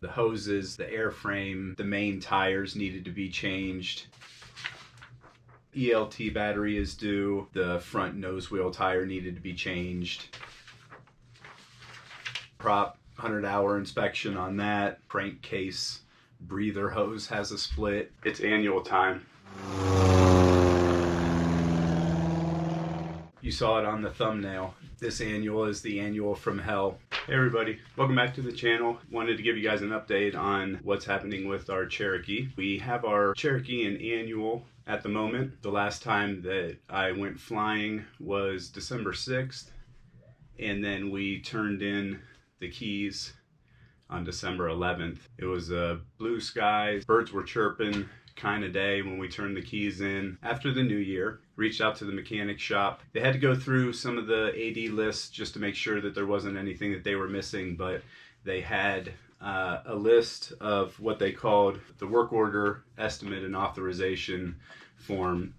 The hoses, the airframe, the main tires needed to be changed. ELT battery is due. The front nose wheel tire needed to be changed. Prop 100-hour inspection on that. Crankcase breather hose has a split. It's annual time. You saw it on the thumbnail. This annual is the annual from hell. Hey everybody, welcome back to the channel. Wanted to give you guys an update on what's happening with our Cherokee. We have our Cherokee in annual at the moment. The last time that I went flying was December 6th, and then we turned in the keys on December 11th. It was a blue sky, birds were chirping kind of day when we turned the keys in. After the new year, reached out to the mechanic shop. They had to go through some of the AD lists just to make sure that there wasn't anything that they were missing, but they had a list of what they called the work order estimate and authorization form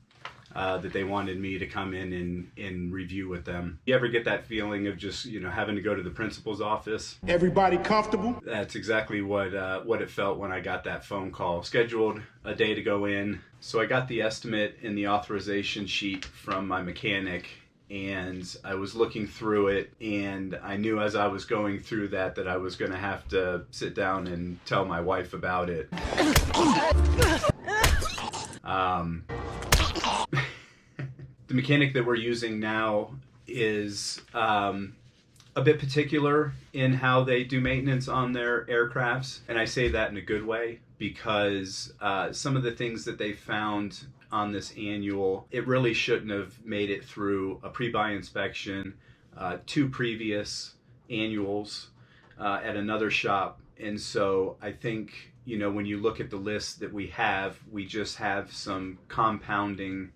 that they wanted me to come in and review with them. You ever get that feeling of just, having to go to the principal's office? Everybody comfortable? That's exactly what it felt when I got that phone call. Scheduled a day to go in. So I got the estimate and the authorization sheet from my mechanic, and I was looking through it, and I knew as I was going through that I was going to have to sit down and tell my wife about it. The mechanic that we're using now is a bit particular in how they do maintenance on their aircrafts, and I say that in a good way because some of the things that they found on this annual, it really shouldn't have made it through a pre-buy inspection, 2 previous annuals at another shop. And so I think, when you look at the list that we just have some compounding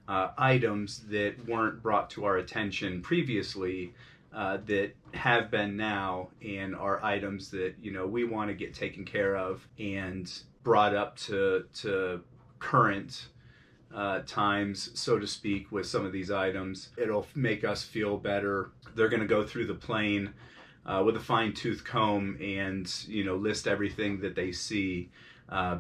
items that weren't brought to our attention previously that have been now, and are items that we want to get taken care of and brought up to current times, so to speak, with some of these items. It'll make us feel better. They're going to go through the plane with a fine-tooth comb and list everything that they see.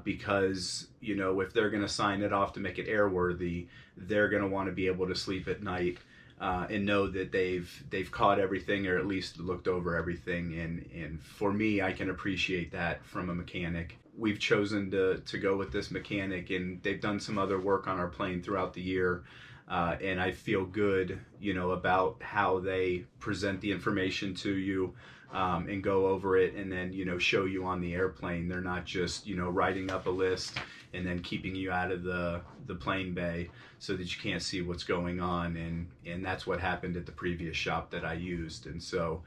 Because if they're going to sign it off to make it airworthy, they're going to want to be able to sleep at night and know that they've caught everything, or at least looked over everything. And for me, I can appreciate that from a mechanic. We've chosen to go with this mechanic, and they've done some other work on our plane throughout the year. And I feel good, about how they present the information to you. And go over it, and then show you on the airplane. They're not just writing up a list and then keeping you out of the plane bay so that you can't see what's going on. And that's what happened at the previous shop that I used. And so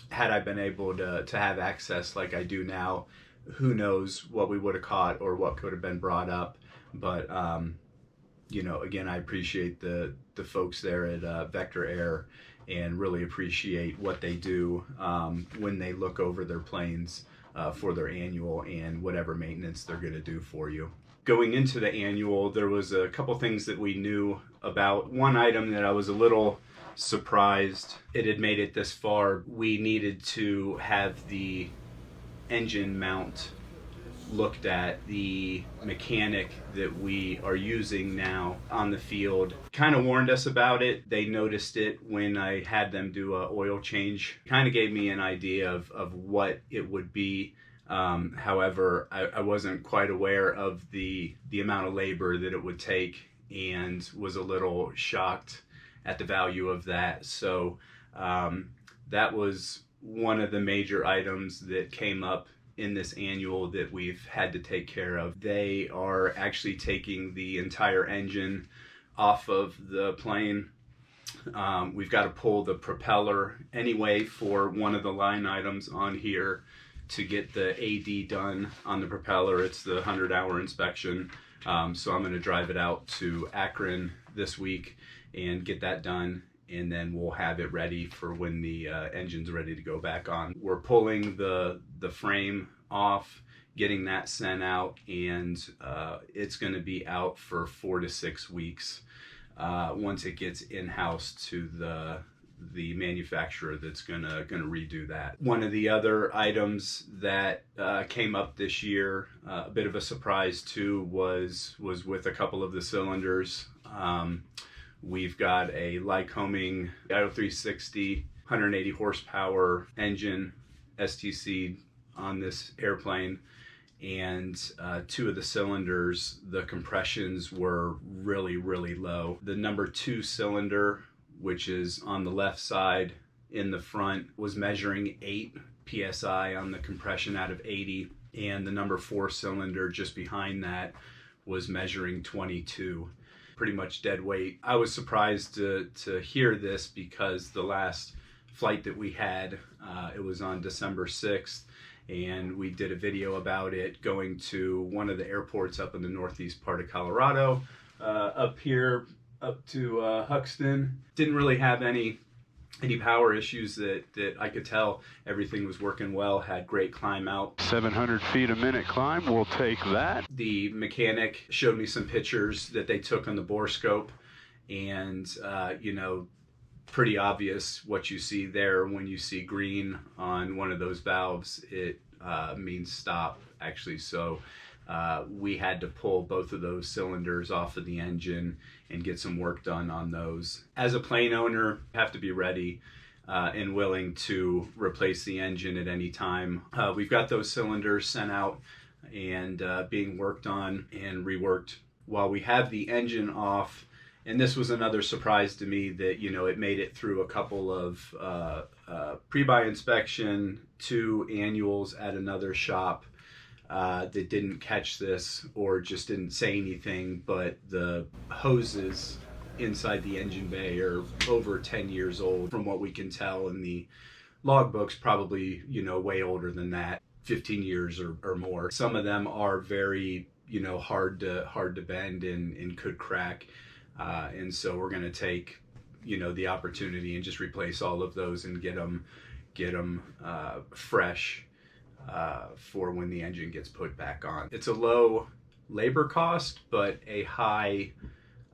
had I been able to have access like I do now, who knows what we would have caught or what could have been brought up. But again, I appreciate the folks there at Vector Air, and really appreciate what they do when they look over their planes for their annual and whatever maintenance they're going to do for you. Going into the annual, there was a couple things that we knew about. One item that I was a little surprised it had made it this far. We needed to have the engine mount looked at. The mechanic that we are using now on the field kind of warned us about it. They noticed it when I had them do a oil change. Kind of gave me an idea of what it would be. However, I wasn't quite aware of the amount of labor that it would take, and was a little shocked at the value of that. So that was one of the major items that came up in this annual that we've had to take care of. They are actually taking the entire engine off of the plane. We've got to pull the propeller anyway for one of the line items on here to get the AD done on the propeller. It's the 100-hour inspection. So I'm going to drive it out to Akron this week and get that done, and then we'll have it ready for when the engine's ready to go back on. We're pulling the frame off, getting that sent out, and it's going to be out for 4 to 6 weeks once it gets in-house to the manufacturer that's gonna redo that. One of the other items that came up this year, a bit of a surprise too, was with a couple of the cylinders. We've got a Lycoming Io360 180 horsepower engine STC on this airplane, and two of the cylinders, the compressions were really, really low. The number 2 cylinder, which is on the left side in the front, was measuring 8 psi on the compression out of 80, and the number 4 cylinder just behind that was measuring 22. Pretty much dead weight. I was surprised to hear this because the last flight that we had, it was on December 6th, and we did a video about it going to one of the airports up in the northeast part of Colorado, up here, up to Huxton. Didn't really have any power issues that I could tell. Everything was working well, had great climb out. 700 feet a minute climb, we'll take that. The mechanic showed me some pictures that they took on the borescope, and you know, pretty obvious what you see there. When you see green on one of those valves, it means stop, actually. So we had to pull both of those cylinders off of the engine and get some work done on those. As a plane owner, you have to be ready and willing to replace the engine at any time. We've got those cylinders sent out and being worked on and reworked while we have the engine off. And this was another surprise to me that, you know, it made it through a couple of pre-buy inspection, 2 annuals at another shop that didn't catch this or just didn't say anything, but the hoses inside the engine bay are over 10 years old from what we can tell, in the logbooks probably, you know, way older than that, 15 years or more. Some of them are very, you know, hard to bend and could crack. And so we're going to take, you know, the opportunity and just replace all of those and get them fresh for when the engine gets put back on. It's a low labor cost, but a high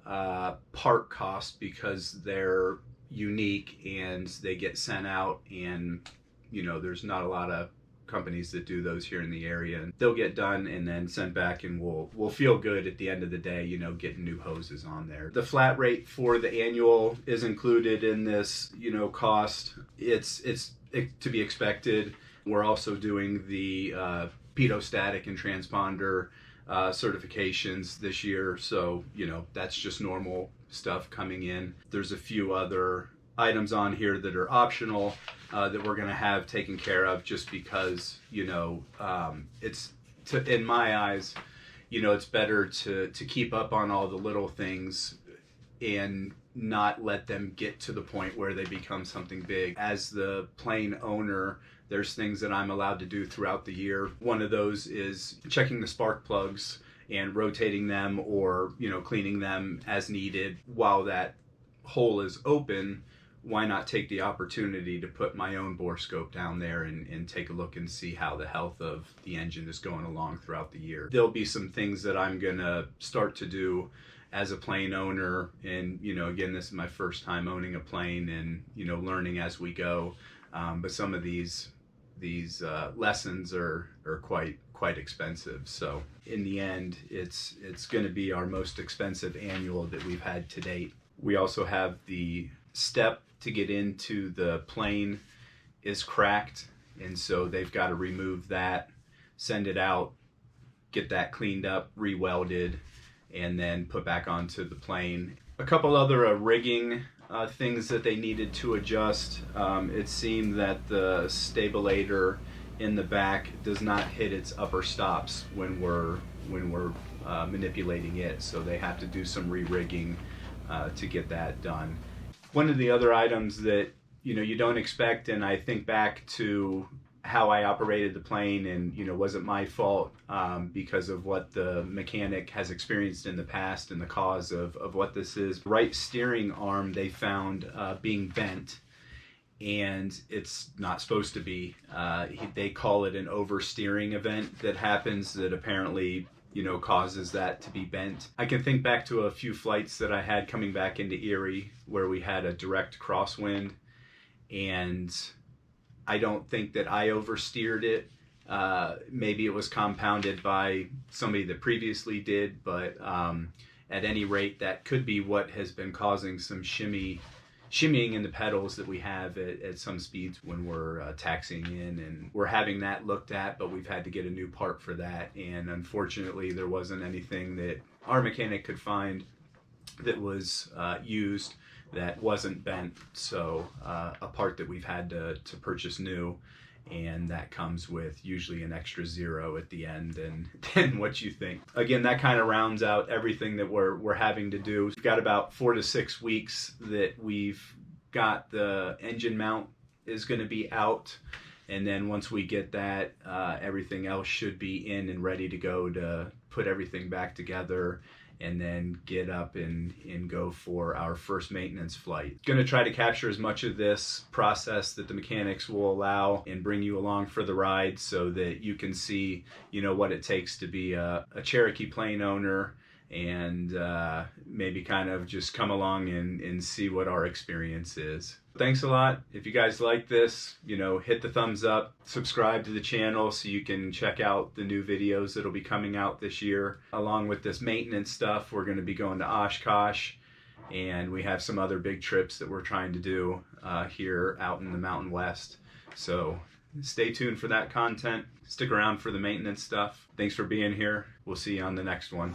part cost because they're unique and they get sent out, and, you know, there's not a lot of companies that do those here in the area, and they'll get done and then sent back, and we'll feel good at the end of the day, you know, getting new hoses on there. The flat rate for the annual is included in this, you know, cost. It's to be expected. We're also doing the pitot-static and transponder certifications this year, so, you know, that's just normal stuff coming in. There's a few other items on here that are optional that we're going to have taken care of, just because, you know, in my eyes, you know, it's better to keep up on all the little things and not let them get to the point where they become something big. As the plane owner, there's things that I'm allowed to do throughout the year. One of those is checking the spark plugs and rotating them, or, you know, cleaning them as needed. While that hole is open, why not take the opportunity to put my own borescope down there and take a look and see how the health of the engine is going along throughout the year. There'll be some things that I'm gonna start to do as a plane owner, and, you know, again, this is my first time owning a plane, and, you know, learning as we go. But some of these lessons are quite expensive. So in the end, it's going to be our most expensive annual that we've had to date. We also have the step to get into the plane is cracked, and so they've got to remove that, send it out, get that cleaned up, re-welded, and then put back onto the plane. A couple other rigging things that they needed to adjust. It seemed that the stabilator in the back does not hit its upper stops when we're manipulating it, so they have to do some re-rigging to get that done. One of the other items that, you know, you don't expect, and I think back to how I operated the plane, and, you know, wasn't my fault because of what the mechanic has experienced in the past and the cause of what this is. Right steering arm they found being bent, and it's not supposed to be. They call it an oversteering event that happens that apparently, you know, causes that to be bent. I can think back to a few flights that I had coming back into Erie where we had a direct crosswind, and I don't think that I oversteered it. Maybe it was compounded by somebody that previously did, but at any rate, that could be what has been causing some shimmying in the pedals that we have at some speeds when we're taxiing in, and we're having that looked at, but we've had to get a new part for that, and unfortunately there wasn't anything that our mechanic could find that was used that wasn't bent, so a part that we've had to purchase new, and that comes with usually an extra zero at the end and what you think. Again, that kind of rounds out everything that we're having to do. We've got about 4 to 6 weeks that we've got the engine mount is going to be out, and then once we get that, everything else should be in and ready to go to put everything back together and then get up and go for our first maintenance flight. Going to try to capture as much of this process that the mechanics will allow and bring you along for the ride so that you can see, you know, what it takes to be a Cherokee plane owner, and maybe kind of just come along and see what our experience is. Thanks a lot. If you guys like this, you know, hit the thumbs up, subscribe to the channel so you can check out the new videos that'll be coming out this year. Along with this maintenance stuff, we're going to be going to Oshkosh, and we have some other big trips that we're trying to do here out in the Mountain West. So stay tuned for that content. Stick around for the maintenance stuff. Thanks for being here. We'll see you on the next one.